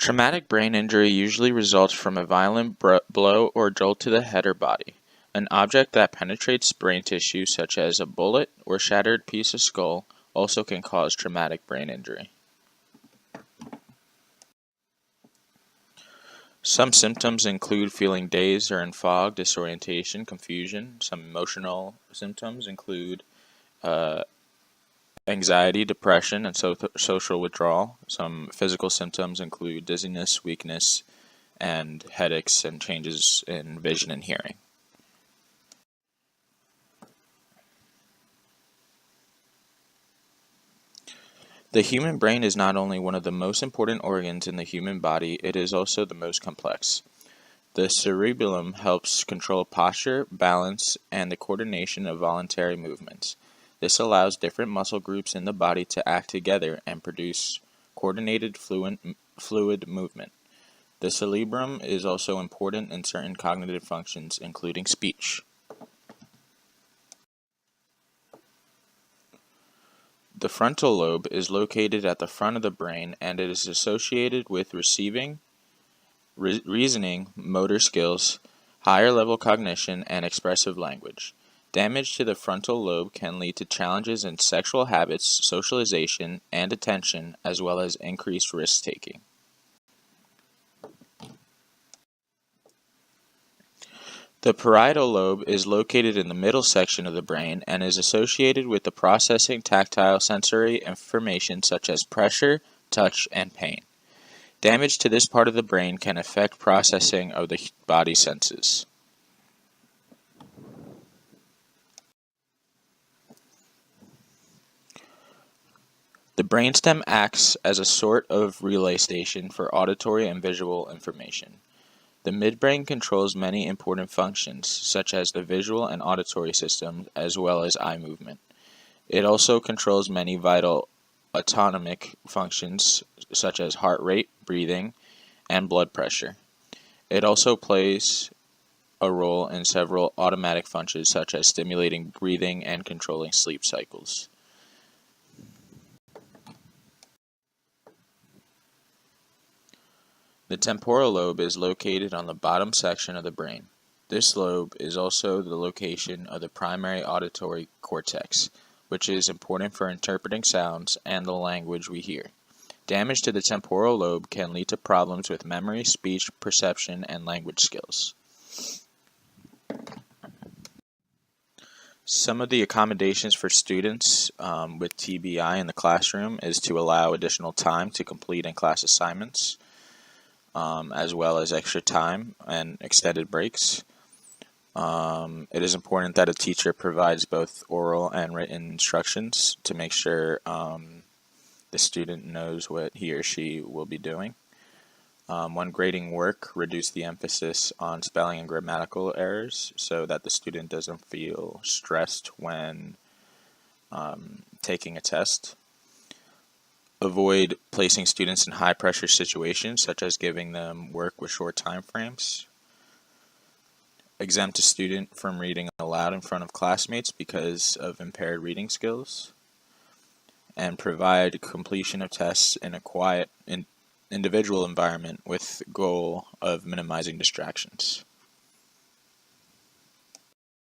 Traumatic brain injury usually results from a violent blow or jolt to the head or body. An object that penetrates brain tissue, such as a bullet or shattered piece of skull, also can cause traumatic brain injury. Some symptoms include feeling dazed or in fog, disorientation, confusion. Some emotional symptoms include anxiety, depression, and social withdrawal. Some physical symptoms include dizziness, weakness, and headaches and changes in vision and hearing. The human brain is not only one of the most important organs in the human body, it is also the most complex. The cerebellum helps control posture, balance, and the coordination of voluntary movements. This allows different muscle groups in the body to act together and produce coordinated fluid movement. The cerebellum is also important in certain cognitive functions, including speech. The frontal lobe is located at the front of the brain, and it is associated with receiving, reasoning, motor skills, higher level cognition, and expressive language. Damage to the frontal lobe can lead to challenges in sexual habits, socialization, and attention, as well as increased risk-taking. The parietal lobe is located in the middle section of the brain and is associated with the processing tactile sensory information such as pressure, touch, and pain. Damage to this part of the brain can affect processing of the body senses. The brainstem acts as a sort of relay station for auditory and visual information. The midbrain controls many important functions, such as the visual and auditory systems, as well as eye movement. It also controls many vital autonomic functions, such as heart rate, breathing, and blood pressure. It also plays a role in several automatic functions, such as stimulating breathing and controlling sleep cycles. The temporal lobe is located on the bottom section of the brain. This lobe is also the location of the primary auditory cortex, which is important for interpreting sounds and the language we hear. Damage to the temporal lobe can lead to problems with memory, speech, perception, and language skills. Some of the accommodations for students with TBI in the classroom is to allow additional time to complete in-class assignments, as well as extra time and extended breaks. It is important that a teacher provides both oral and written instructions to make sure the student knows what he or she will be doing. When grading work, reduce the emphasis on spelling and grammatical errors so that the student doesn't feel stressed when taking a test. Avoid placing students in high-pressure situations, such as giving them work with short time frames. Exempt a student from reading aloud in front of classmates because of impaired reading skills. And provide completion of tests in a quiet, individual environment with the goal of minimizing distractions.